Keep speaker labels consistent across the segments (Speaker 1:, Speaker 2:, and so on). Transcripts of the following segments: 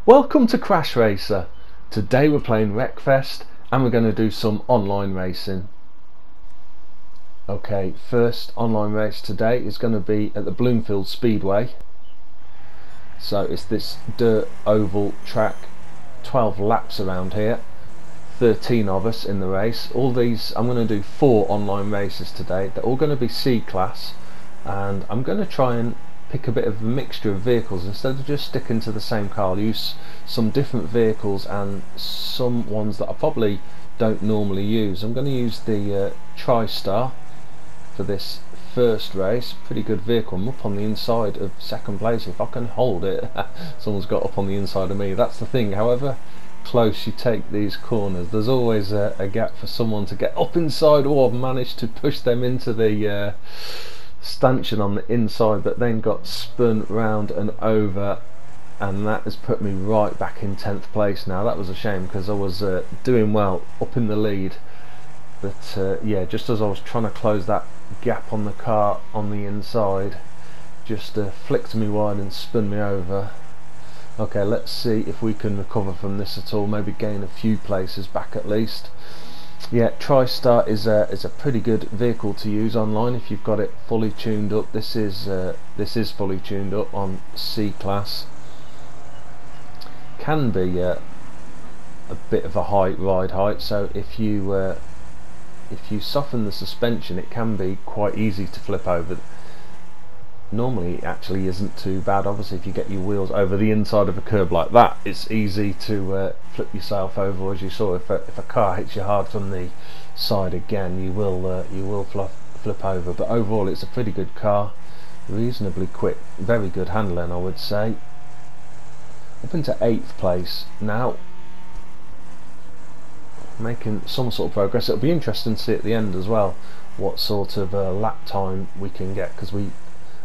Speaker 1: Welcome to CrashRacer. Today we're playing Wreckfest and we're going to do some online racing. Okay, first online race today is going to be at the Bloomfield Speedway. So it's this dirt oval track, 12 laps around here, 13 of us in the race. All these, I'm going to do 4 online races today. They're all going to be C class, and I'm going to try and pick a bit of a mixture of vehicles instead of just sticking to the same car. I'll use some different vehicles and some ones that I probably don't normally use. I'm going to use the TriStar for this first race. Pretty good vehicle. I'm up on the inside of second place. If I can hold it, someone's got up on the inside of me. That's the thing. However close you take these corners, there's always a gap for someone to get up inside. Or I've managed to push them into the stanchion on the inside, but then got spun round and over, and that has put me right back in 10th place now. That was a shame because I was doing well up in the lead, but yeah, just as I was trying to close that gap on the car on the inside, just flicked me wide and spun me over. Okay, let's see if we can recover from this at all, maybe gain a few places back at least. Yeah, TriStar is a pretty good vehicle to use online if you've got it fully tuned up. This is fully tuned up on C class. Can be a bit of a ride height, so if you soften the suspension, it can be quite easy to flip over. Normally it actually isn't too bad. Obviously if you get your wheels over the inside of a curb like that, it's easy to flip yourself over. As you saw, if a car hits you hard from the side again, you will flip over. But overall it's a pretty good car, reasonably quick, very good handling, I would say. Up into 8th place now, making some sort of progress. It'll be interesting to see at the end as well what sort of lap time we can get, because we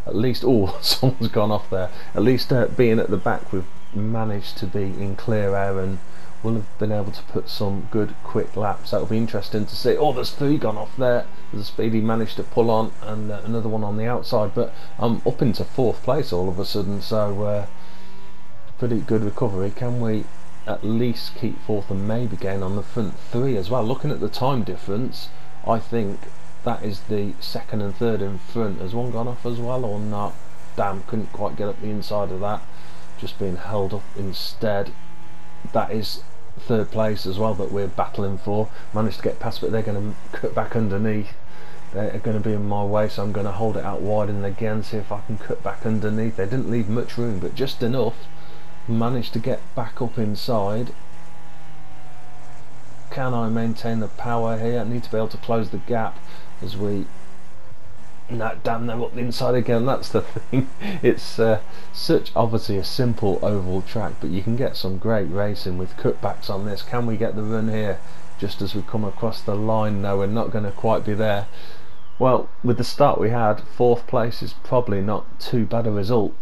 Speaker 1: at least, someone's gone off there. At least being at the back, we've managed to be in clear air and we'll have been able to put some good quick laps. That'll be interesting to see. Oh, there's 3 gone off there. There's a Speedy managed to pull on, and another one on the outside, but I'm up into 4th place all of a sudden, so pretty good recovery. Can we at least keep 4th and maybe gain on the front 3 as well? Looking at the time difference, I think that is the 2nd and 3rd in front. Has one gone off as well or not? Damn, couldn't quite get up the inside of that, just being held up instead. That is 3rd place as well that we're battling for. Managed to get past, but they're going to cut back underneath. They're going to be in my way, so I'm going to hold it out wide and again see if I can cut back underneath. They didn't leave much room, but just enough. Managed to get back up inside. Can I maintain the power here? I need to be able to close the gap as we... No, damn, they're up the inside again. That's the thing. It's such obviously a simple oval track, but you can get some great racing with cutbacks on this. Can we get the run here just as we come across the line? No, we're not going to quite be there. Well, with the start we had, 4th place is probably not too bad a result.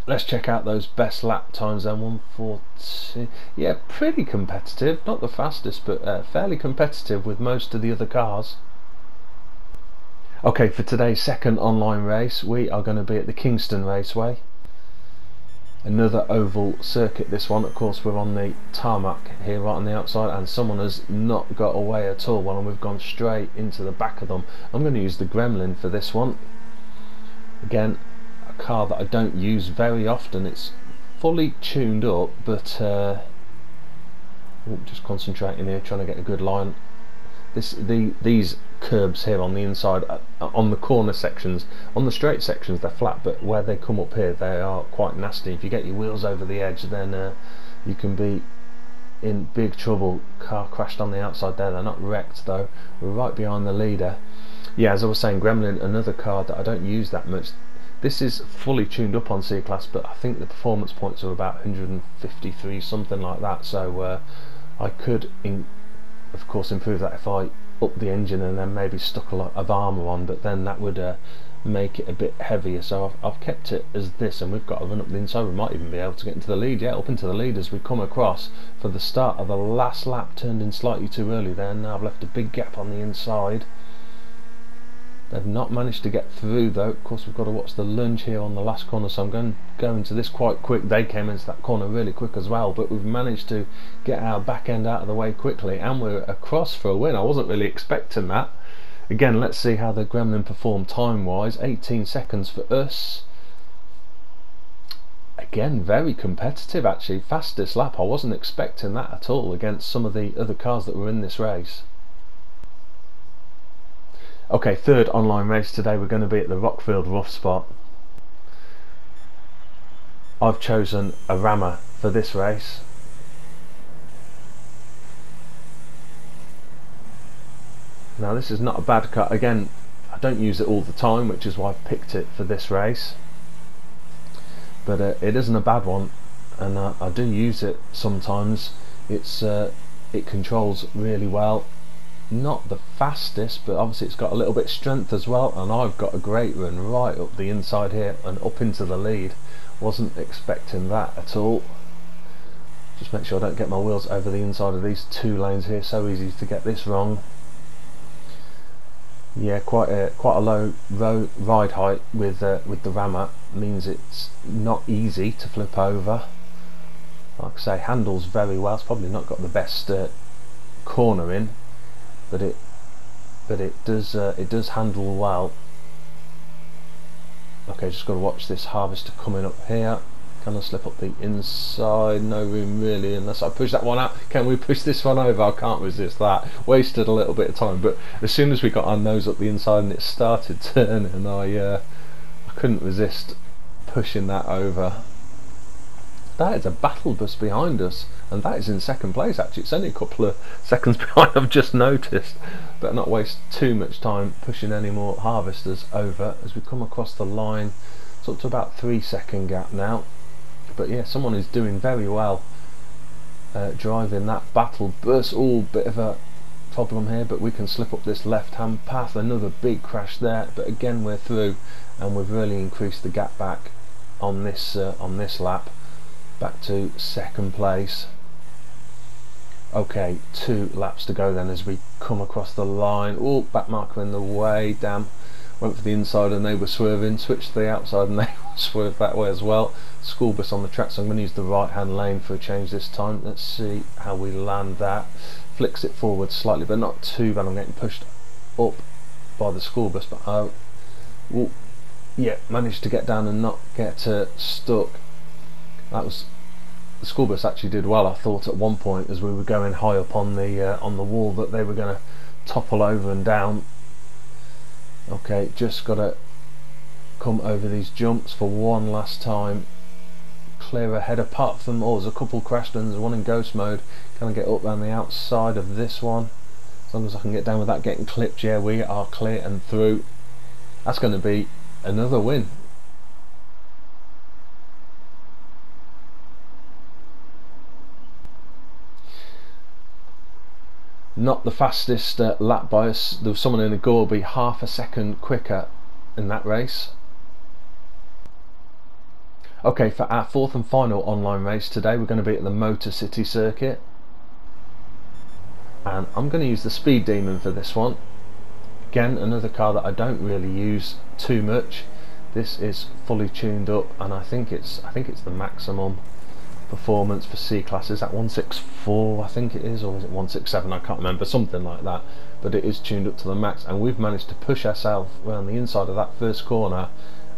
Speaker 1: Let's check out those best lap times then. 1:40. Yeah, pretty competitive. Not the fastest, but fairly competitive with most of the other cars. Okay, for today's second online race, we are going to be at the Kingston Raceway. Another oval circuit, this one. Of course, we're on the tarmac here right on the outside, and someone has not got away at all. Well, and we've gone straight into the back of them. I'm going to use the Gremlin for this one. Again, car that I don't use very often. It's fully tuned up, but just concentrating here, trying to get a good line. These curbs here on the inside, on the corner sections, on the straight sections they're flat, but where they come up here they are quite nasty. If you get your wheels over the edge, then you can be in big trouble. Car crashed on the outside there. They're not wrecked though. We're right behind the leader. Yeah, as I was saying, Gremlin, another car that I don't use that much. This is fully tuned up on C class, but I think the performance points are about 153, something like that, so I could of course improve that if I up the engine and then maybe stuck a lot of armour on, but then that would make it a bit heavier. So I've kept it as this, and we've got to run up the inside. We might even be able to get into the lead. Yeah, up into the lead as we come across for the start of the last lap. Turned in slightly too early there. Now I've left a big gap on the inside. They've not managed to get through though. Of course we've got to watch the lunge here on the last corner, so I'm going to go into this quite quick. They came into that corner really quick as well, but we've managed to get our back end out of the way quickly, and we're across for a win. I wasn't really expecting that. Again, let's see how the Gremlin performed time wise. 18 seconds for us. Again, very competitive actually. Fastest lap. I wasn't expecting that at all against some of the other cars that were in this race. Okay, third online race today. We're going to be at the Rockfield Rough Spot. I've chosen a rammer for this race. Now this is not a bad car. Again, I don't use it all the time, which is why I've picked it for this race. But it isn't a bad one, and I do use it sometimes. It controls really well. Not the fastest, but obviously it's got a little bit of strength as well, and I've got a great run right up the inside here and up into the lead. Wasn't expecting that at all. Just make sure I don't get my wheels over the inside of these two lanes here. So easy to get this wrong. Yeah, quite a low ride height with the rammer means it's not easy to flip over. Like I say, handles very well. It's probably not got the best cornering, but it does handle well. Okay, just got to watch this harvester coming up here. Can I slip up the inside? No room really, unless I push that one out. Can we push this one over? I can't resist that. Wasted a little bit of time, but as soon as we got our nose up the inside and it started turning, I couldn't resist pushing that over. That is a battle bus behind us, and that is in second place actually. It's only a couple of seconds behind, I've just noticed. Better not waste too much time pushing any more harvesters over as we come across the line. It's up to about 3 second gap now. But yeah, someone is doing very well driving that battle bus. Bit of a problem here, but we can slip up this left hand path. Another big crash there, but again we're through, and we've really increased the gap back on this lap, back to second place. Okay, 2 laps to go then as we come across the line. Back marker in the way, damn. Went for the inside and they were swerving, switched to the outside and they swerved that way as well. School bus on the track, so I'm going to use the right hand lane for a change this time. Let's see how we land that. Flicks it forward slightly, but not too bad. I'm getting pushed up by the school bus, but yeah, managed to get down and not get stuck. That was, the school bus actually did well, I thought at one point as we were going high up on the wall that they were going to topple over and down. Okay, just got to come over these jumps for one last time. Clear ahead, apart from, there's a couple crashed and there's one in ghost mode. Can I get up around the outside of this one? As long as I can get down without getting clipped. Yeah, we are clear and through. That's going to be another win. Not the fastest lap by us. There was someone in a Gorby half a second quicker in that race. Okay, for our fourth and final online race today, we're going to be at the Motor City circuit, and I'm going to use the Speed Demon for this one. Again, another car that I don't really use too much. This is fully tuned up, and I think it's the maximum performance for C class. Is that 164 I think it is, or is it 167? I can't remember, something like that, but it is tuned up to the max, and we've managed to push ourselves around the inside of that first corner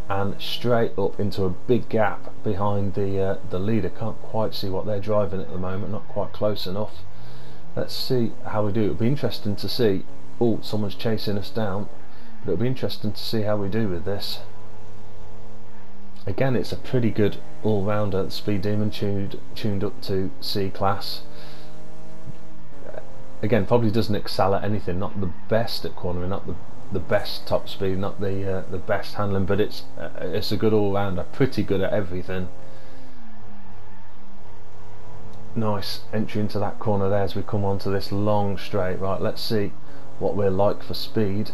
Speaker 1: and straight up into a big gap behind the leader. Can't quite see what they're driving at the moment, not quite close enough. Let's see how we do. It'll be interesting to see. Someone's chasing us down, but it'll be interesting to see how we do with this. Again, it's a pretty good all-rounder. The Speed Demon tuned up to C class. Again, probably doesn't excel at anything. Not the best at cornering, not the best top speed, not the best handling, but it's a good all-rounder. Pretty good at everything. Nice entry into that corner there as we come onto this long straight. Right, let's see what we're like for speed.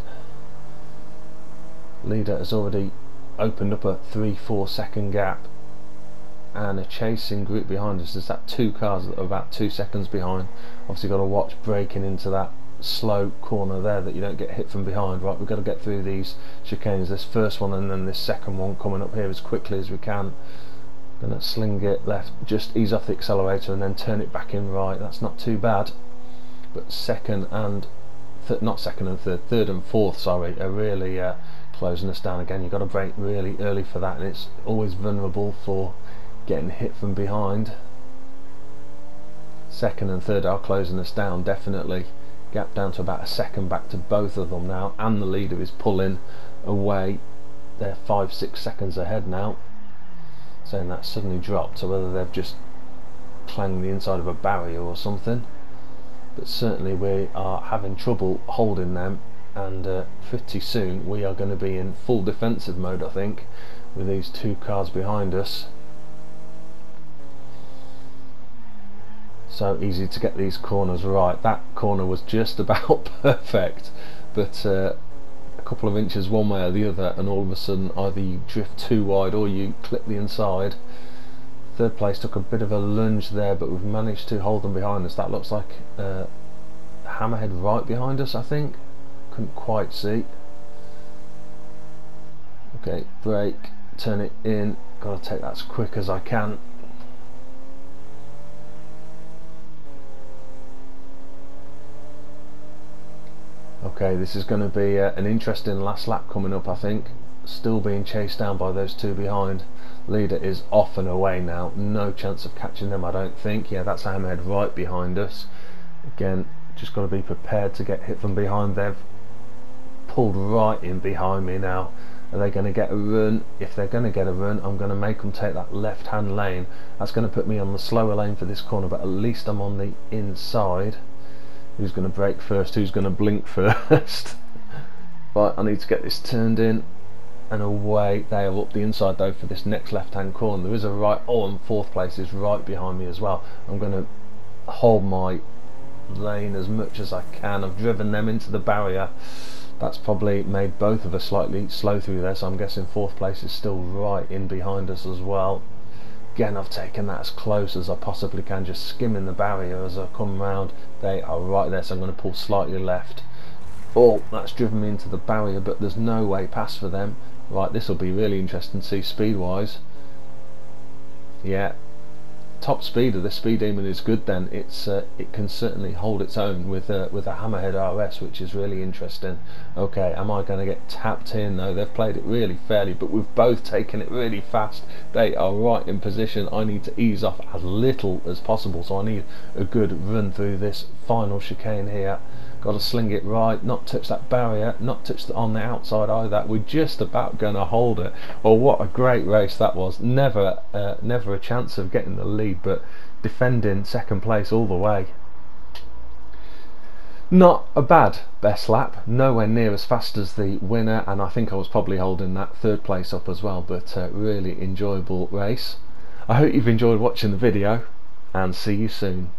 Speaker 1: Leader has already opened up a 3-4 second gap, and a chasing group behind us. There's that 2 cars that are about 2 seconds behind. Obviously got to watch braking into that slow corner there that you don't get hit from behind. Right, we've got to get through these chicanes, this first one and then this second one coming up here as quickly as we can. Gonna sling it left, just ease off the accelerator and then turn it back in right. That's not too bad. But second and not second and third and fourth, sorry, are really closing us down again. You've got to brake really early for that, and it's always vulnerable for getting hit from behind. Second and third are closing us down, definitely. Gap down to about a second back to both of them now, and the leader is pulling away. They're 5-6 seconds ahead now. Saying that suddenly dropped, so whether they've just clanged the inside of a barrier or something, but certainly we are having trouble holding them, and pretty soon we are going to be in full defensive mode, I think, with these two cars behind us. So easy to get these corners right. That corner was just about perfect, but a couple of inches one way or the other and all of a sudden either you drift too wide or you clip the inside. Third place took a bit of a lunge there, but we've managed to hold them behind us. That looks like hammerhead right behind us, I think. Couldn't quite see. Okay, brake, turn it in, gotta take that as quick as I can. Okay, this is going to be an interesting last lap coming up, I think. Still being chased down by those two behind. Leader is off and away now. No chance of catching them, I don't think. Yeah, that's hammerhead right behind us. Again, just got to be prepared to get hit from behind. They've pulled right in behind me now. Are they going to get a run? If they're going to get a run, I'm going to make them take that left hand lane. That's going to put me on the slower lane for this corner, but at least I'm on the inside. Who's going to brake first? Who's going to blink first? Right, I need to get this turned in and away. They are up the inside though for this next left hand corner. There is a right, oh, and fourth place is right behind me as well. I'm going to hold my lane as much as I can. I've driven them into the barrier. That's probably made both of us slightly slow through there, so I'm guessing fourth place is still right in behind us as well. Again, I've taken that as close as I possibly can, just skimming the barrier as I come round. They are right there, so I'm going to pull slightly left. Oh, that's driven me into the barrier, but there's no way past for them. Right, this will be really interesting to see speed wise. Yeah, top speed of the Speed Demon is good then. It can certainly hold its own with a Hammerhead RS, which is really interesting. Okay, am I going to get tapped in? No, they've played it really fairly, but we've both taken it really fast. They are right in position. I need to ease off as little as possible, so I need a good run through this final chicane here. Got to sling it right, not touch that barrier, not touch on the outside either. We're just about going to hold it. Well, what a great race that was. Never a chance of getting the lead, but defending second place all the way. Not a bad best lap, nowhere near as fast as the winner, and I think I was probably holding that third place up as well, but really enjoyable race. I hope you've enjoyed watching the video, and see you soon.